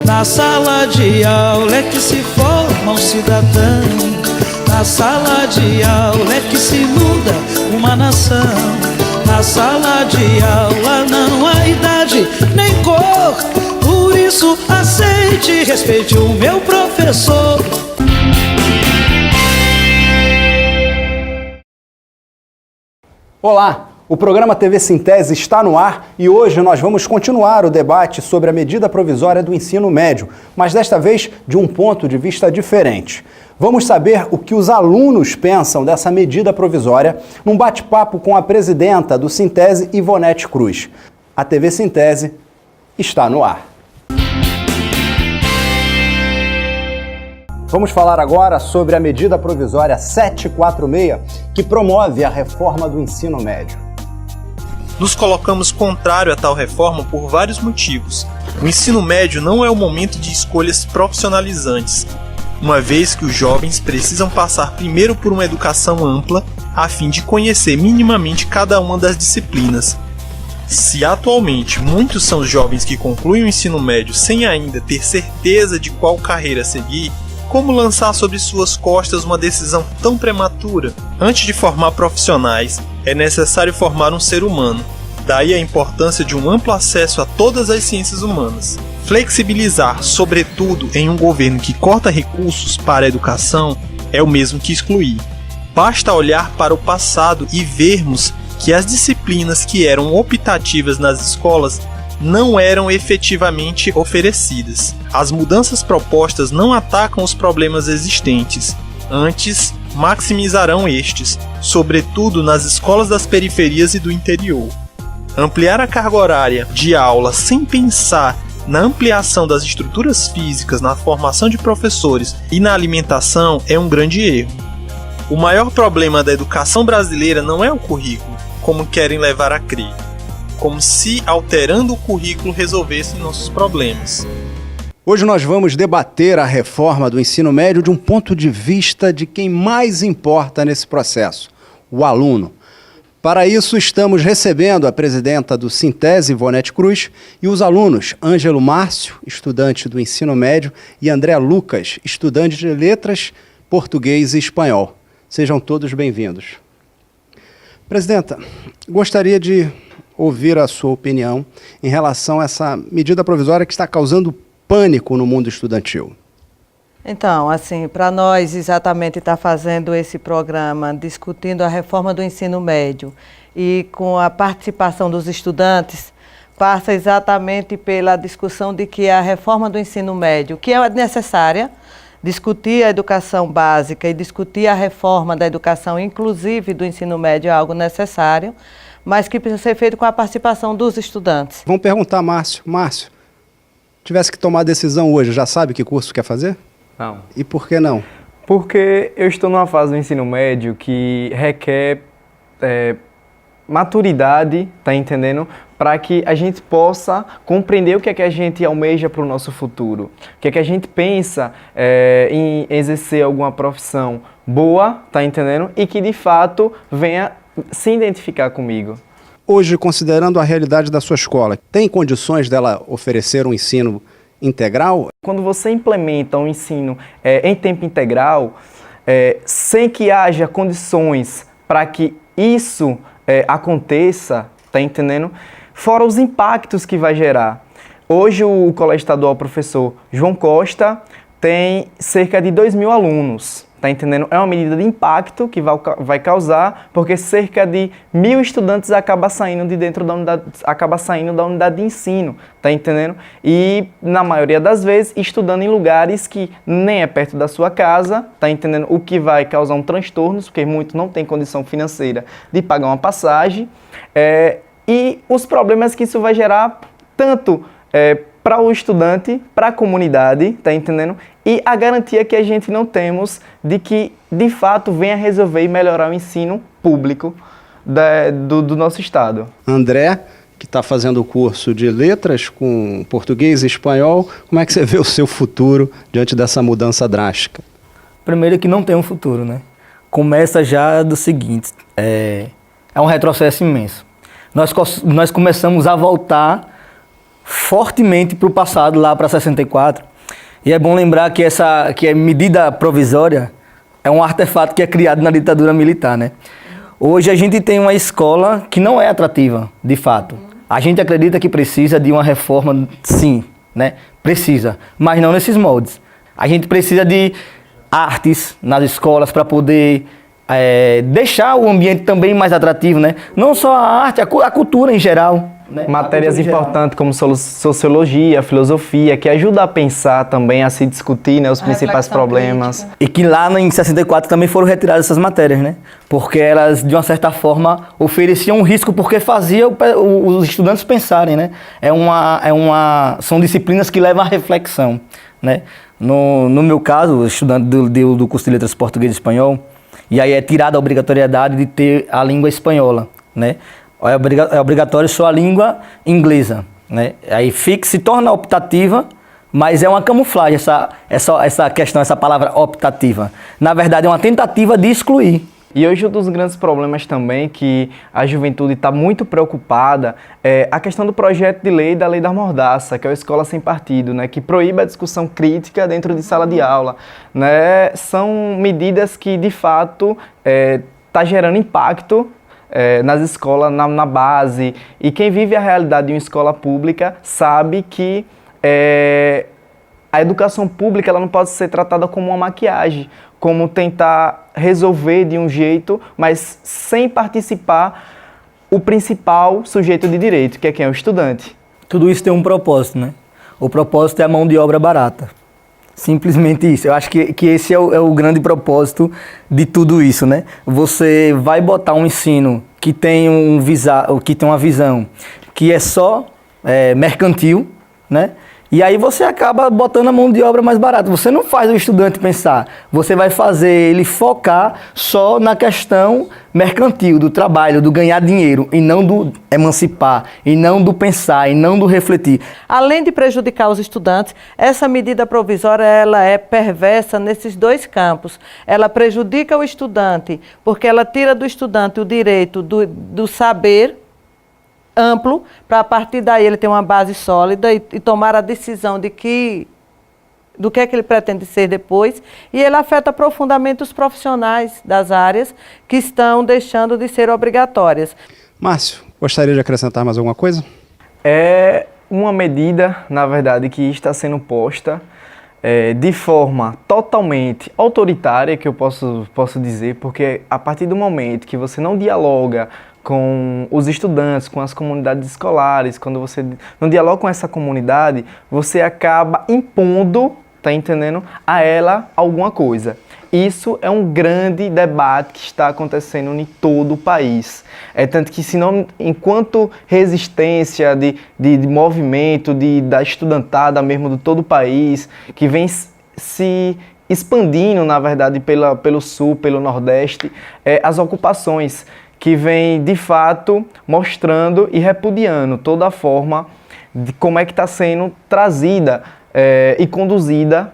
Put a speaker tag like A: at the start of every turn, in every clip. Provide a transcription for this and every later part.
A: Na sala de aula é que se forma um cidadão. Na sala de aula é que se muda uma nação. Na sala de aula não há idade nem cor. Por isso aceite e respeite o meu professor.
B: Olá! O programa TV Sintese está no ar e hoje nós vamos continuar o debate sobre a medida provisória do ensino médio, mas desta vez de um ponto de vista diferente. Vamos saber o que os alunos pensam dessa medida provisória num bate-papo com a presidenta do Sintese, Ivonete Cruz. A TV Sintese está no ar. Vamos falar agora sobre a medida provisória 746, que promove a reforma do ensino médio.
C: Nos colocamos contrário a tal reforma por vários motivos. O ensino médio não é o momento de escolhas profissionalizantes, uma vez que os jovens precisam passar primeiro por uma educação ampla, a fim de conhecer minimamente cada uma das disciplinas. Se atualmente muitos são os jovens que concluem o ensino médio sem ainda ter certeza de qual carreira seguir, como lançar sobre suas costas uma decisão tão prematura? Antes de formar profissionais, é necessário formar um ser humano. Daí a importância de um amplo acesso a todas as ciências humanas. Flexibilizar, sobretudo em um governo que corta recursos para a educação, é o mesmo que excluir. Basta olhar para o passado e vermos que as disciplinas que eram optativas nas escolas não eram efetivamente oferecidas. As mudanças propostas não atacam os problemas existentes, antes maximizarão estes, sobretudo nas escolas das periferias e do interior. Ampliar a carga horária de aula sem pensar na ampliação das estruturas físicas, na formação de professores e na alimentação é um grande erro. O maior problema da educação brasileira não é o currículo, como querem levar a crer, como se alterando o currículo resolvessem nossos problemas.
B: Hoje nós vamos debater a reforma do ensino médio de um ponto de vista de quem mais importa nesse processo, o aluno. Para isso, estamos recebendo a presidenta do Sintese, Ivonete Cruz, e os alunos Ângelo Márcio, estudante do ensino médio, e André Lucas, estudante de letras, português e espanhol. Sejam todos bem-vindos. Presidenta, gostaria de ouvir a sua opinião em relação a essa medida provisória que está causando pânico no mundo estudantil.
D: Então, assim, para nós exatamente estar fazendo esse programa, discutindo a reforma do ensino médio e com a participação dos estudantes, passa exatamente pela discussão de que a reforma do ensino médio, que é necessária, discutir a educação básica e discutir a reforma da educação, inclusive do ensino médio, é algo necessário, mas que precisa ser feito com a participação dos estudantes.
B: Vamos perguntar a Márcio. Márcio, tivesse que tomar a decisão hoje, já sabe que curso quer fazer?
E: Não.
B: E por que não?
E: Porque eu estou numa fase do ensino médio que requer maturidade, tá entendendo? Para que a gente possa compreender o que é que a gente almeja para o nosso futuro. O que é que a gente pensa em exercer alguma profissão boa, tá entendendo? E que de fato venha se identificar comigo.
B: Hoje, considerando a realidade da sua escola, tem condições dela oferecer um ensino integral?
E: Quando você implementa um ensino em tempo integral, sem que haja condições para que isso aconteça, tá entendendo? Fora os impactos que vai gerar. Hoje o Colégio Estadual Professor João Costa tem cerca de 2.000 alunos. Tá entendendo? É uma medida de impacto que vai causar, porque cerca de 1.000 estudantes acaba saindo de dentro da unidade, acaba saindo da unidade de ensino, tá entendendo? E na maioria das vezes estudando em lugares que nem é perto da sua casa, tá entendendo? O que vai causar um transtorno, porque muitos não têm condição financeira de pagar uma passagem, e os problemas que isso vai gerar tanto para o estudante, para a comunidade, tá entendendo? E a garantia que a gente não temos de que, de fato, venha resolver e melhorar o ensino público do nosso estado.
B: André, que está fazendo o curso de letras com português e espanhol, como é que você vê o seu futuro diante dessa mudança drástica?
F: Primeiro que não tem um futuro, né? Começa já do seguinte, é um retrocesso imenso. Nós começamos a voltar fortemente para o passado, lá para 64. E é bom lembrar que a medida provisória é um artefato que é criado na ditadura militar, né? Hoje a gente tem uma escola que não é atrativa, de fato. A gente acredita que precisa de uma reforma, sim, né? Precisa, mas não nesses moldes. A gente precisa de artes nas escolas para poder deixar o ambiente também mais atrativo, né? Não só a arte, a cultura em geral. Né?
E: Matérias importantes como sociologia, filosofia, que ajuda a pensar também, a se discutir, né, os principais problemas.
D: Crítica.
F: E que lá em 64 também foram retiradas essas matérias, né? Porque elas, de uma certa forma, ofereciam um risco porque fazia os estudantes pensarem, né? São disciplinas que levam à reflexão, né? No meu caso, estudante do curso de Letras Português e Espanhol, e aí é tirada a obrigatoriedade de ter a língua espanhola, né? É obrigatório só a língua inglesa, né? Aí se torna optativa, mas é uma camuflagem essa questão, essa palavra optativa. Na verdade, é uma tentativa de excluir.
E: E hoje um dos grandes problemas também que a juventude está muito preocupada é a questão do projeto de lei da Lei da Mordaça, que é a Escola Sem Partido, né, que proíbe a discussão crítica dentro de sala de aula, né? São medidas que, de fato, tá gerando impacto nas escolas, na base, e quem vive a realidade de uma escola pública sabe que a educação pública ela não pode ser tratada como uma maquiagem, como tentar resolver de um jeito, mas sem participar o principal sujeito de direito, que é quem é o estudante.
F: Tudo isso tem um propósito, né? O propósito é a mão de obra barata. Simplesmente isso. Eu acho que esse é o grande propósito de tudo isso, né? Você vai botar um ensino que tem uma visão que é só mercantil, né? E aí você acaba botando a mão de obra mais barata. Você não faz o estudante pensar, você vai fazer ele focar só na questão mercantil, do trabalho, do ganhar dinheiro, e não do emancipar, e não do pensar, e não do refletir.
D: Além de prejudicar os estudantes, essa medida provisória ela é perversa nesses dois campos. Ela prejudica o estudante, porque ela tira do estudante o direito do saber amplo, para a partir daí ele ter uma base sólida e tomar a decisão do que é que ele pretende ser depois, e ele afeta profundamente os profissionais das áreas que estão deixando de ser obrigatórias.
B: Márcio, gostaria de acrescentar mais alguma coisa?
E: É uma medida, na verdade, que está sendo posta de forma totalmente autoritária, que eu posso dizer, porque a partir do momento que você não dialoga com os estudantes, com as comunidades escolares, quando você não dialoga com essa comunidade, você acaba impondo, tá entendendo, a ela alguma coisa. Isso é um grande debate que está acontecendo em todo o país. Tanto que, enquanto resistência de movimento, da estudantada mesmo de todo o país, que vem se expandindo, na verdade, pelo sul, pelo nordeste, as ocupações, que vem, de fato, mostrando e repudiando toda a forma de como é que está sendo trazida e conduzida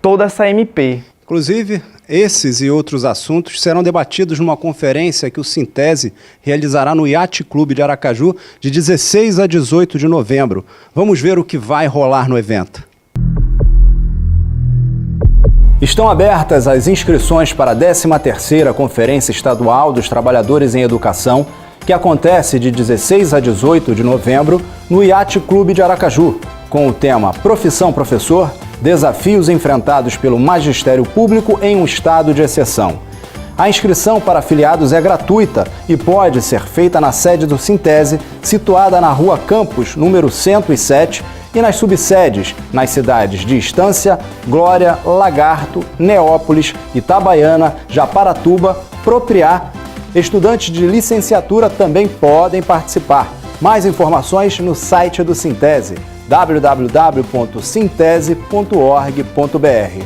E: toda essa MP.
B: Inclusive, esses e outros assuntos serão debatidos numa conferência que o Sintese realizará no Yacht Clube de Aracaju de 16 a 18 de novembro. Vamos ver o que vai rolar no evento. Estão abertas as inscrições para a 13ª Conferência Estadual dos Trabalhadores em Educação, que acontece de 16 a 18 de novembro no Yacht Clube de Aracaju, com o tema Profissão Professor, desafios enfrentados pelo magistério público em um estado de exceção. A inscrição para afiliados é gratuita e pode ser feita na sede do Sintese, situada na Rua Campos, número 107, e nas subsedes, nas cidades de Estância, Glória, Lagarto, Neópolis, Itabaiana, Japaratuba, Propriá. Estudantes de licenciatura também podem participar. Mais informações no site do Sintese, www.sintese.org.br.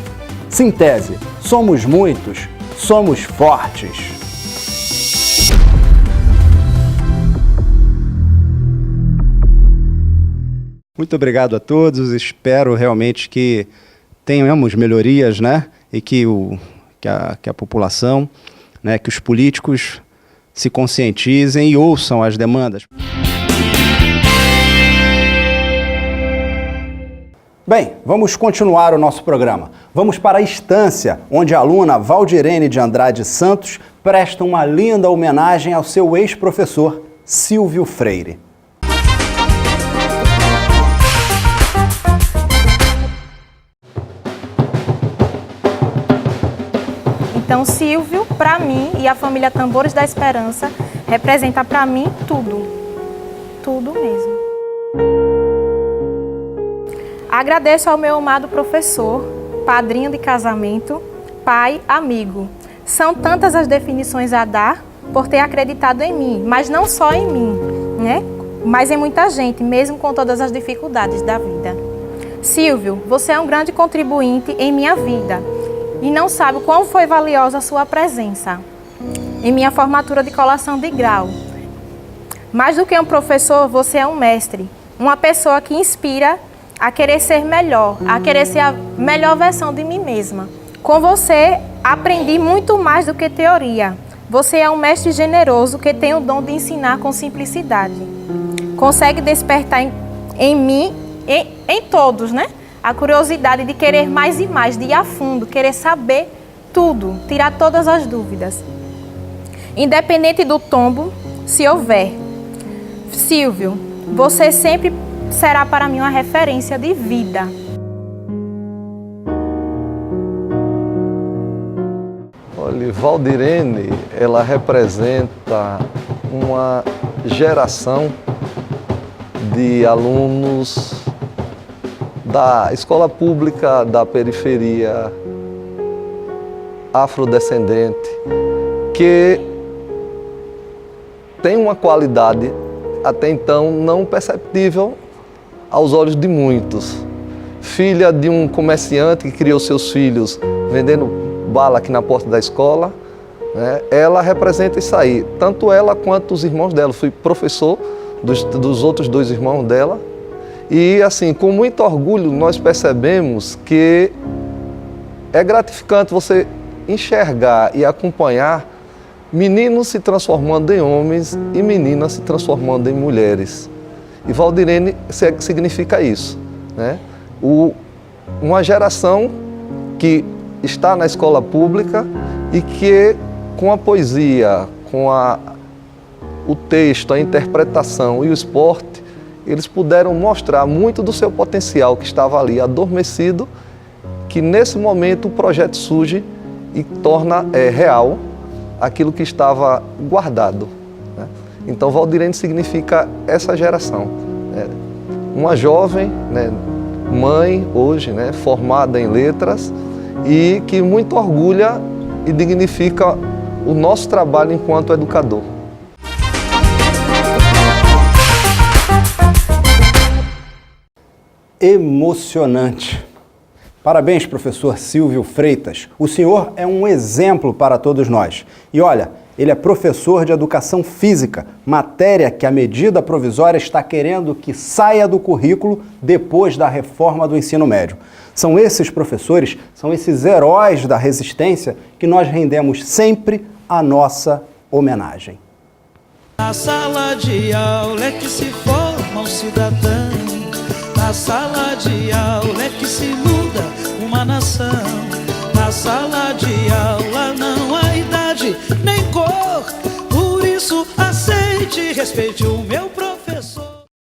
B: Sintese, somos muitos, somos fortes. Muito obrigado a todos, espero realmente que tenhamos melhorias, né? E que a população, né? Que os políticos se conscientizem e ouçam as demandas. Bem, vamos continuar o nosso programa. Vamos para a Estância, onde a aluna Valdirene de Andrade Santos presta uma linda homenagem ao seu ex-professor, Silvio Freire.
G: Então, Silvio, para mim e a família Tambores da Esperança, representa para mim tudo. Tudo mesmo. Agradeço ao meu amado professor, padrinho de casamento, pai, amigo. São tantas as definições a dar por ter acreditado em mim, mas não só em mim, né? Mas em muita gente, mesmo com todas as dificuldades da vida. Silvio, você é um grande contribuinte em minha vida e não sabe o quão foi valiosa a sua presença em minha formatura de colação de grau. Mais do que um professor, você é um mestre, uma pessoa que inspira a querer ser melhor, a querer ser a melhor versão de mim mesma. Com você, aprendi muito mais do que teoria. Você é um mestre generoso que tem o dom de ensinar com simplicidade. Consegue despertar em mim, em todos, né? A curiosidade de querer mais e mais, de ir a fundo, querer saber tudo, tirar todas as dúvidas. Independente do tombo, se houver. Silvio, você sempre será para mim uma referência de vida.
H: Olha, Valdirene, ela representa uma geração de alunos da escola pública da periferia afrodescendente que tem uma qualidade até então não perceptível aos olhos de muitos. Filha de um comerciante que criou seus filhos vendendo bala aqui na porta da escola, né? Ela representa isso aí, tanto ela quanto os irmãos dela. Fui professor dos outros dois irmãos dela e, assim, com muito orgulho nós percebemos que é gratificante você enxergar e acompanhar meninos se transformando em homens e meninas se transformando em mulheres. E Valdirene significa isso, né? Uma geração que está na escola pública e que, com a poesia, com o texto, a interpretação e o esporte, eles puderam mostrar muito do seu potencial que estava ali adormecido, que nesse momento o projeto surge e torna real aquilo que estava guardado, né? Então Valdirene significa essa geração, né? Uma jovem, né, mãe hoje, né, formada em letras e que muito orgulha e dignifica o nosso trabalho enquanto educador.
B: Emocionante. Parabéns, professor Silvio Freitas. O senhor é um exemplo para todos nós. E olha, ele é professor de educação física, matéria que a medida provisória está querendo que saia do currículo depois da reforma do ensino médio. São esses professores, são esses heróis da resistência que nós rendemos sempre a nossa homenagem.
A: Na sala de aula é que se forma um cidadão. Na sala de aula é que se muda uma nação. Na sala de aula não há idade nem cor. Por isso aceite e respeite o meu professor.